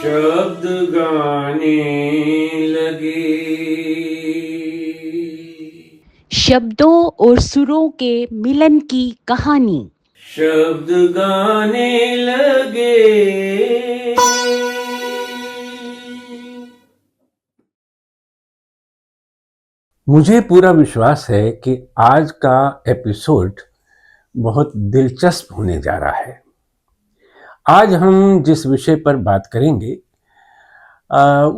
शब्द गाने लगे। शब्दों और सुरों के मिलन की कहानी। शब्द गाने लगे। मुझे पूरा विश्वास है कि आज का एपिसोड बहुत दिलचस्प होने जा रहा है। आज हम जिस विषय पर बात करेंगे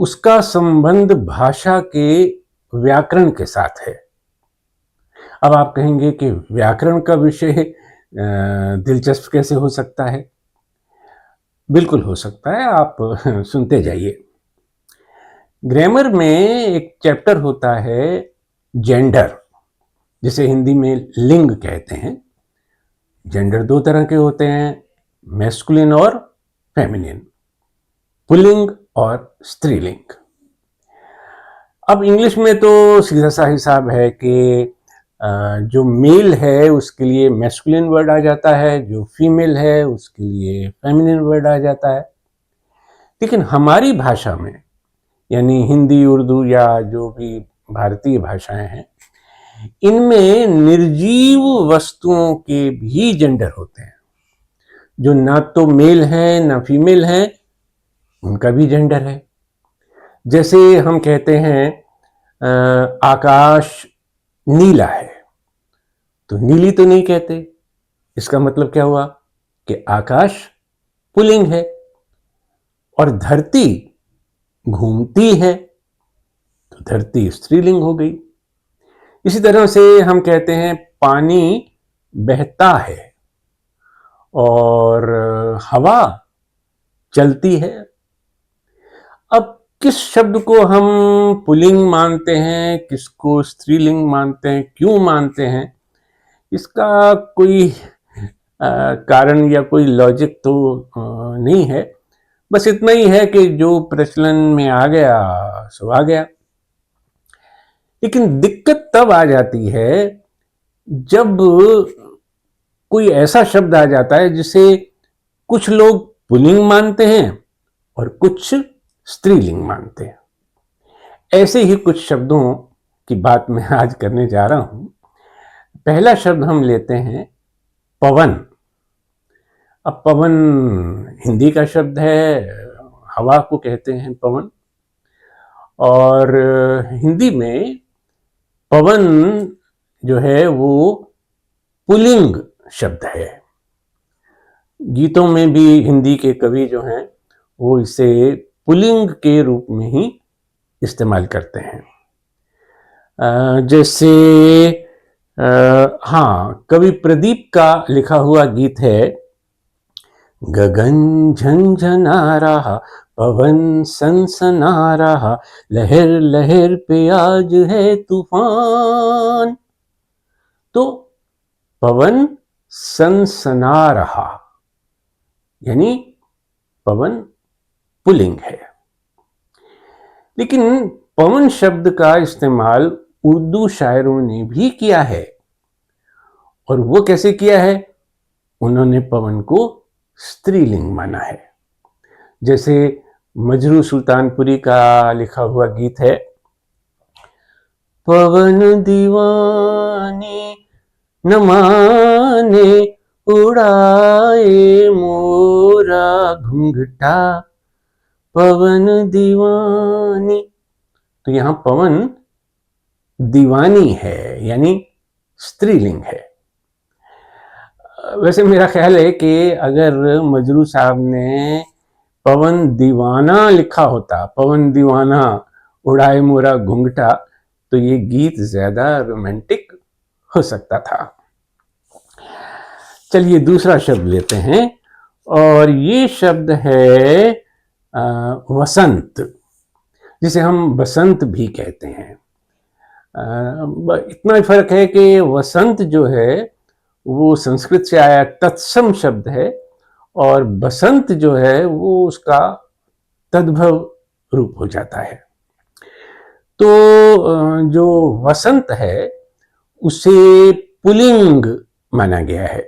उसका संबंध भाषा के व्याकरण के साथ है। अब आप कहेंगे कि व्याकरण का विषय दिलचस्प कैसे हो सकता है? बिल्कुल हो सकता है, आप सुनते जाइए। ग्रामर में एक चैप्टर होता है जेंडर, जिसे हिंदी में लिंग कहते हैं। जेंडर दो तरह के होते हैं, मैस्कुलिन और फेमिनिन, पुल्लिंग और स्त्रीलिंग। अब इंग्लिश में तो सीधा सा हिसाब है कि जो मेल है उसके लिए मैस्कुलिन वर्ड आ जाता है, जो फीमेल है उसके लिए फेमिनिन वर्ड आ जाता है। लेकिन हमारी भाषा में, यानी हिंदी, उर्दू या जो भी भारतीय भाषाएं हैं, इनमें निर्जीव वस्तुओं के भी जेंडर होते हैं। जो ना तो मेल है ना फीमेल है, उनका भी जेंडर है। जैसे हम कहते हैं आकाश नीला है, तो नीली तो नहीं कहते। इसका मतलब क्या हुआ कि आकाश पुल्लिंग है। और धरती घूमती है, तो धरती स्त्रीलिंग हो गई। इसी तरह से हम कहते हैं पानी बहता है और हवा चलती है। अब किस शब्द को हम पुल्लिंग मानते हैं, किसको स्त्रीलिंग मानते हैं, क्यों मानते हैं, इसका कोई कारण या कोई लॉजिक तो नहीं है। बस इतना ही है कि जो प्रचलन में आ गया सो आ गया। लेकिन दिक्कत तब आ जाती है जब कोई ऐसा शब्द आ जाता है जिसे कुछ लोग पुल्लिंग मानते हैं और कुछ स्त्रीलिंग मानते हैं। ऐसे ही कुछ शब्दों की बात मैं आज करने जा रहा हूं। पहला शब्द हम लेते हैं पवन। अब पवन हिंदी का शब्द है, हवा को कहते हैं पवन। और हिंदी में पवन जो है वो पुल्लिंग शब्द है। गीतों में भी हिंदी के कवि जो हैं वो इसे पुल्लिंग के रूप में ही इस्तेमाल करते हैं। जैसे हाँ, कवि प्रदीप का लिखा हुआ गीत है, गगन झंझना रहा, पवन सनसना रहा, लहर लहर पे आज है तूफान। तो पवन सनसना रहा यानी पवन पुल्लिंग है। लेकिन पवन शब्द का इस्तेमाल उर्दू शायरों ने भी किया है। और वो कैसे किया है? उन्होंने पवन को स्त्रीलिंग माना है। जैसे मजरू सुल्तानपुरी का लिखा हुआ गीत है, पवन दीवानी न माने, उड़ाए मोरा घुंघटा, पवन दीवानी। तो यहां पवन दीवानी है यानी स्त्रीलिंग है। वैसे मेरा ख्याल है कि अगर मजरू साहब ने पवन दीवाना लिखा होता, पवन दीवाना उड़ाए मोरा घुंघटा, तो ये गीत ज्यादा रोमांटिक हो सकता था। चलिए दूसरा शब्द लेते हैं, और ये शब्द है वसंत, जिसे हम बसंत भी कहते हैं। इतना ही फर्क है कि वसंत जो है वो संस्कृत से आया तत्सम शब्द है, और बसंत जो है वो उसका तद्भव रूप हो जाता है। तो जो वसंत है उसे पुल्लिंग माना गया है।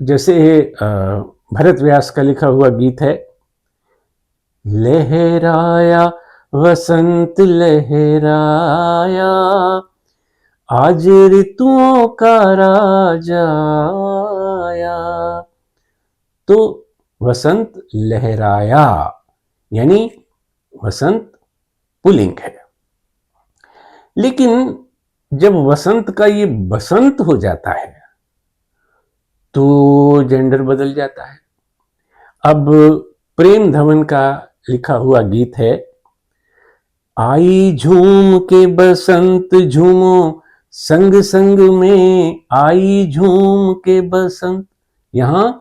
जैसे भरत व्यास का लिखा हुआ गीत है, लहराया वसंत लहराया, आज ऋतुओं का राजा आया। तो वसंत लहराया यानी वसंत पुल्लिंग है। लेकिन जब वसंत का ये बसंत हो जाता है तो जेंडर बदल जाता है। अब प्रेम धवन का लिखा हुआ गीत है, आई झूम के बसंत झूमो संग संग में, आई झूम के बसंत। यहां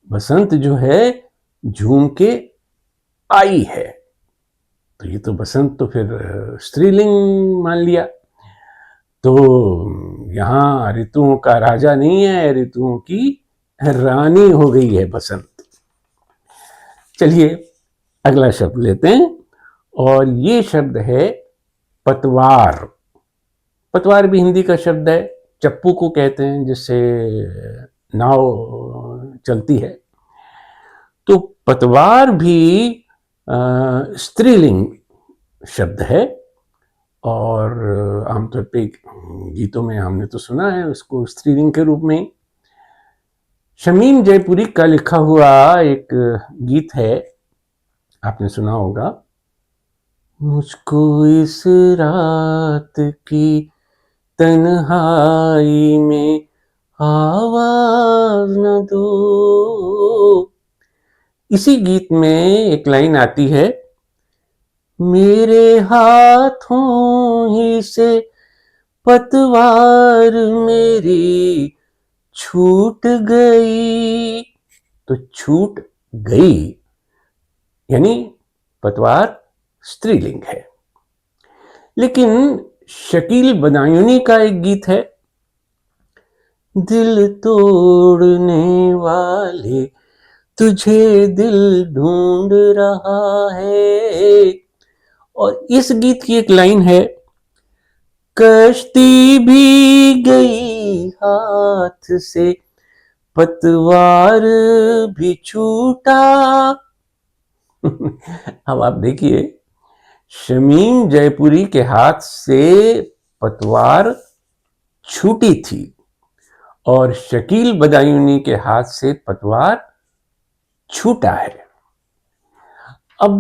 बसंत जो है झूम के आई है, तो ये तो बसंत तो फिर स्त्रीलिंग मान लिया। तो यहां ऋतुओं का राजा नहीं है, ऋतुओं की रानी हो गई है बसंत। चलिए अगला शब्द लेते हैं, और ये शब्द है पतवार। पतवार भी हिंदी का शब्द है, चप्पू को कहते हैं जिससे नाव चलती है। तो पतवार भी स्त्रीलिंग शब्द है, और आमतौर पे गीतों में हमने तो सुना है उसको स्त्रीलिंग के रूप में। शमीम जयपुरी का लिखा हुआ एक गीत है, आपने सुना होगा, मुझको इस रात की तन्हाई में आवाज न दो। इसी गीत में एक लाइन आती है, मेरे हाथों ही से पतवार मेरी छूट गई। तो छूट गई यानी पतवार स्त्रीलिंग है। लेकिन शकील बदायूनी का एक गीत है, दिल तोड़ने वाले तुझे दिल ढूंढ रहा है। और इस गीत की एक लाइन है, कश्ती भी गई हाथ से पतवार भी छूटा। अब आप देखिए, शमीम जयपुरी के हाथ से पतवार छूटी थी और शकील बदायूनी के हाथ से पतवार छूटा है। अब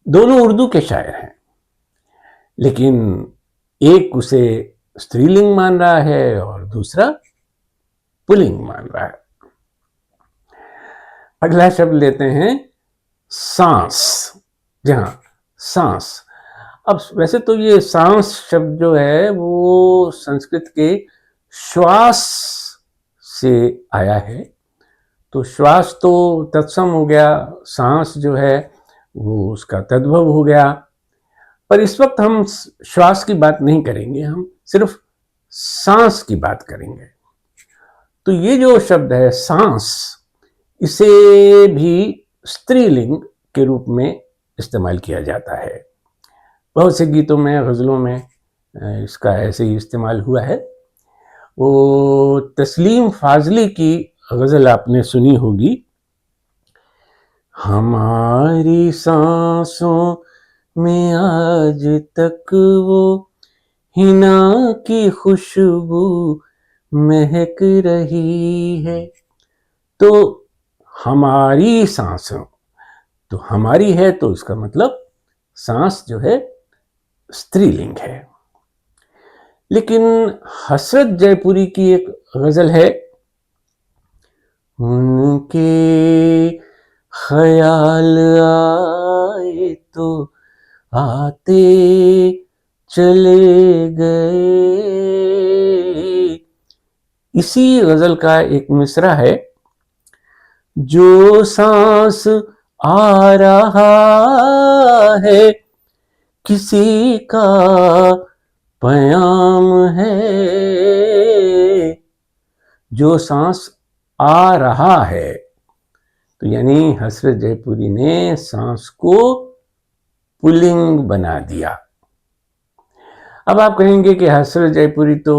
दोनों उर्दू के शायर हैं, लेकिन एक उसे स्त्रीलिंग मान रहा है और दूसरा पुल्लिंग मान रहा है। अगला शब्द लेते हैं सांस। जी हाँ, सांस। अब वैसे तो ये सांस शब्द जो है वो संस्कृत के श्वास से आया है, तो श्वास तो तत्सम हो गया, सांस जो है वो उसका तद्भव हो गया। पर इस वक्त हम श्वास की बात नहीं करेंगे, हम सिर्फ सांस की बात करेंगे। तो ये जो शब्द है सांस, इसे भी स्त्रीलिंग के रूप में इस्तेमाल किया जाता है। बहुत से गीतों में, गज़लों में इसका ऐसे ही इस्तेमाल हुआ है। वो तस्लीम फाजली की गज़ल आपने सुनी होगी, हमारी सांसों में आज तक वो हिना की खुशबू महक रही है। तो हमारी सांसों, तो हमारी है तो इसका मतलब सांस जो है स्त्रीलिंग है। लेकिन हसरत जयपुरी की एक गजल है, उनके ख्याल आए तो आते चले गए। इसी गजल का एक मिसरा है, जो सांस आ रहा है किसी का पयाम है। जो सांस आ रहा है, तो यानी हसरत जयपुरी ने सांस को पुल्लिंग बना दिया। अब आप कहेंगे कि हसरत जयपुरी तो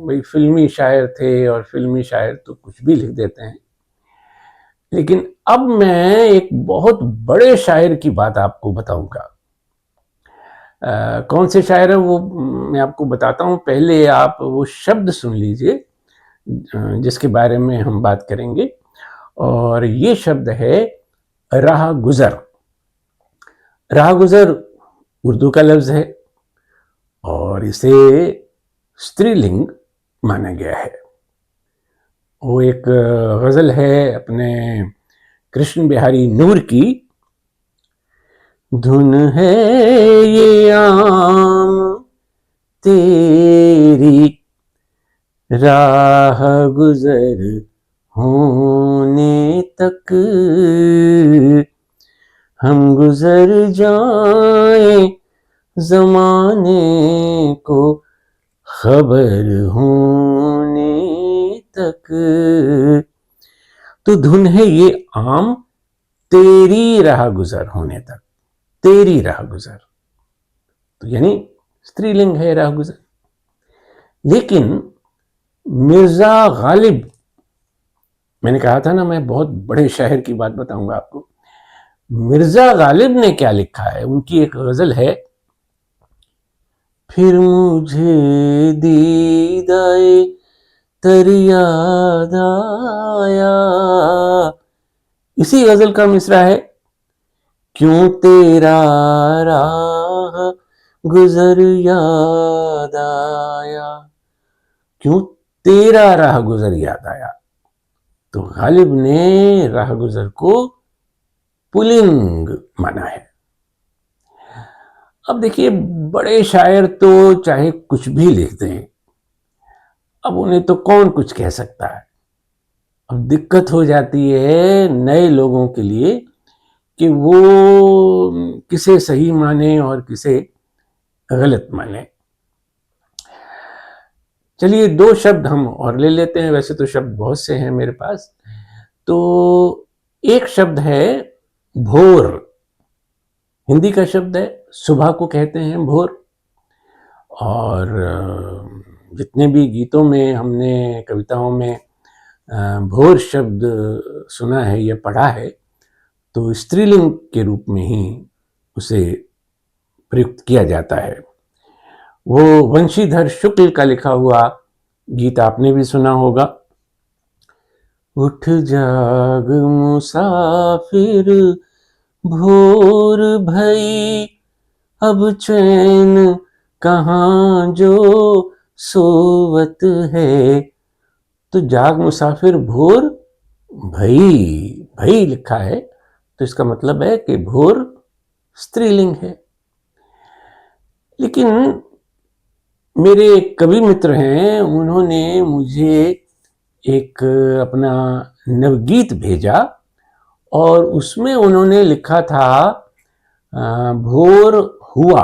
भाई फिल्मी शायर थे और फिल्मी शायर तो कुछ भी लिख देते हैं, लेकिन अब मैं एक बहुत बड़े शायर की बात आपको बताऊंगा। कौन से शायर है वो मैं आपको बताता हूँ। पहले आप वो शब्द सुन लीजिए जिसके बारे में हम बात करेंगे, और ये शब्द है राह गुजर। राह गुजर उर्दू का लफ्ज है और इसे स्त्रीलिंग माना गया है। वो एक गजल है अपने कृष्ण बिहारी नूर की। धुन है ये आम तेरी, राह गुजर होने तक हम गुजर जाए जमाने को खबर होने तक। तो धुन है ये आम तेरी राह गुजर होने तक, तेरी राह गुजर, तो यानी स्त्रीलिंग है राह गुजर। लेकिन मिर्जा गालिब, मैंने कहा था ना मैं बहुत बड़े शायर की बात बताऊंगा आपको। मिर्जा गालिब ने क्या लिखा है, उनकी एक गजल है, फिर मुझे दीदाए तर याद आया। इसी गजल का मिसरा है, क्यों तेरा राह गुजर याद आया, क्यों तेरा राह गुजर याद आया। तो गालिब ने राह गुजर को पुल्लिंग माना है। अब देखिए, बड़े शायर तो चाहे कुछ भी लिख दें, अब उन्हें तो कौन कुछ कह सकता है। अब दिक्कत हो जाती है नए लोगों के लिए कि वो किसे सही माने और किसे गलत माने। चलिए 2 शब्द हम और ले लेते हैं, वैसे तो शब्द बहुत से हैं मेरे पास। तो एक शब्द है भोर, हिंदी का शब्द है, सुबह को कहते हैं भोर। और जितने भी गीतों में हमने, कविताओं में भोर शब्द सुना है या पढ़ा है, तो स्त्रीलिंग के रूप में ही उसे प्रयुक्त किया जाता है। वो वंशीधर शुक्ल का लिखा हुआ गीत आपने भी सुना होगा। उठ जाग मुसाफिर भोर भई, अब चैन कहाँ जो सोवत है। तो जाग मुसाफिर भोर भई, भई लिखा है, तो इसका मतलब है कि भोर स्त्रीलिंग है। लेकिन मेरे कवि मित्र हैं, उन्होंने मुझे एक अपना नवगीत भेजा और उसमें उन्होंने लिखा था भोर हुआ।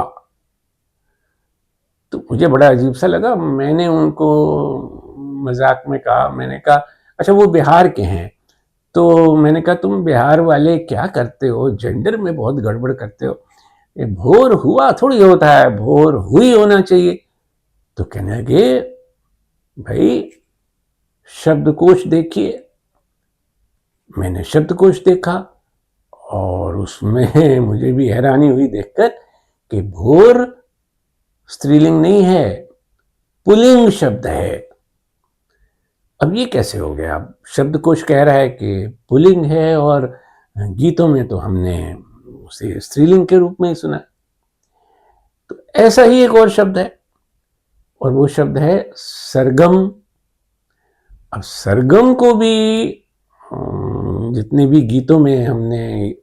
तो मुझे बड़ा अजीब सा लगा। मैंने उनको मजाक में कहा, मैंने कहा अच्छा वो बिहार के हैं, तो मैंने कहा तुम बिहार वाले क्या करते हो, जेंडर में बहुत गड़बड़ करते हो, ये भोर हुआ थोड़ी होता है, भोर हुई होना चाहिए। तो कहने लगे भाई शब्दकोश देखिए। मैंने शब्दकोश देखा और उसमें मुझे भी हैरानी हुई देखकर कि भोर स्त्रीलिंग नहीं है, पुल्लिंग शब्द है। अब ये कैसे हो गया? अब शब्दकोश कह रहा है कि पुल्लिंग है और गीतों में तो हमने उसे स्त्रीलिंग के रूप में ही सुना। तो ऐसा ही एक और शब्द है और वो शब्द है सरगम। अब सरगम को भी जितने भी गीतों में हमने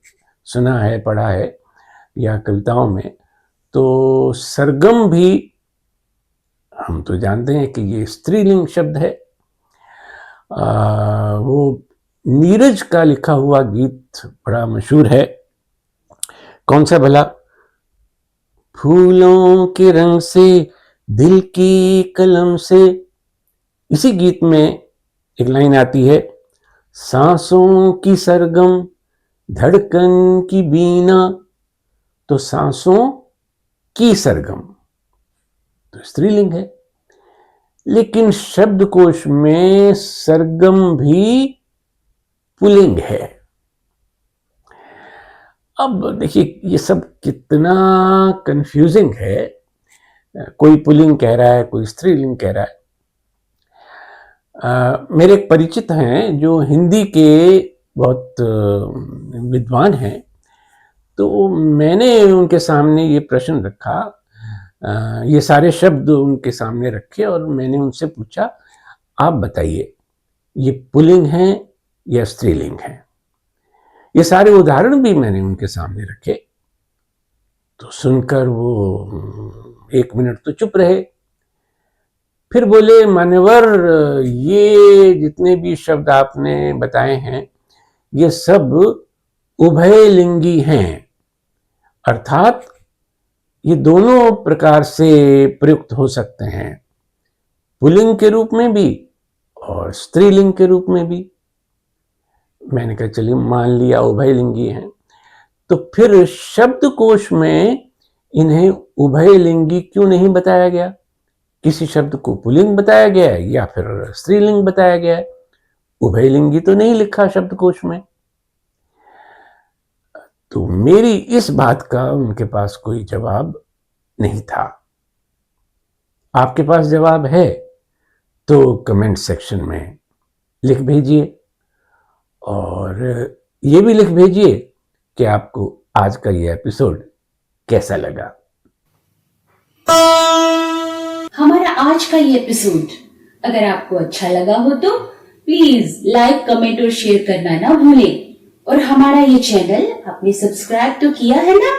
सुना है, पढ़ा है या कविताओं में, तो सरगम भी हम तो जानते हैं कि ये स्त्रीलिंग शब्द है। वो नीरज का लिखा हुआ गीत बड़ा मशहूर है, कौन सा भला? फूलों के रंग से दिल की कलम से। इसी गीत में एक लाइन आती है, सांसों की सरगम धड़कन की बीना। तो सांसों की सरगम तो स्त्रीलिंग है, लेकिन शब्दकोश में सरगम भी पुल्लिंग है। अब देखिए ये सब कितना कंफ्यूजिंग है, कोई पुल्लिंग कह रहा है, कोई स्त्रीलिंग कह रहा है। मेरे एक परिचित हैं जो हिंदी के बहुत विद्वान हैं, तो मैंने उनके सामने ये प्रश्न रखा, ये सारे शब्द उनके सामने रखे और मैंने उनसे पूछा, आप बताइए ये पुल्लिंग है या स्त्रीलिंग है। ये सारे उदाहरण भी मैंने उनके सामने रखे, तो सुनकर वो 1 मिनट तो चुप रहे। फिर बोले, मान्यवर, ये जितने भी शब्द आपने बताए हैं ये सब उभयलिंगी हैं, अर्थात ये दोनों प्रकार से प्रयुक्त हो सकते हैं, पुल्लिंग के रूप में भी और स्त्रीलिंग के रूप में भी। मैंने कहा चलिए मान लिया उभयलिंगी हैं, तो फिर शब्दकोश में इन्हें उभयलिंगी क्यों नहीं बताया गया? किसी शब्द को पुल्लिंग बताया गया है या फिर स्त्रीलिंग बताया गया है, उभयलिंगी तो नहीं लिखा शब्दकोश में। तो मेरी इस बात का उनके पास कोई जवाब नहीं था। आपके पास जवाब है तो कमेंट सेक्शन में लिख भेजिए, और ये भी लिख भेजिए कि आपको आज का ये एपिसोड कैसा लगा। हमारा आज का ये एपिसोड अगर आपको अच्छा लगा हो तो प्लीज लाइक, कमेंट और शेयर करना ना भूलें। और हमारा ये चैनल आपने सब्सक्राइब तो किया है ना?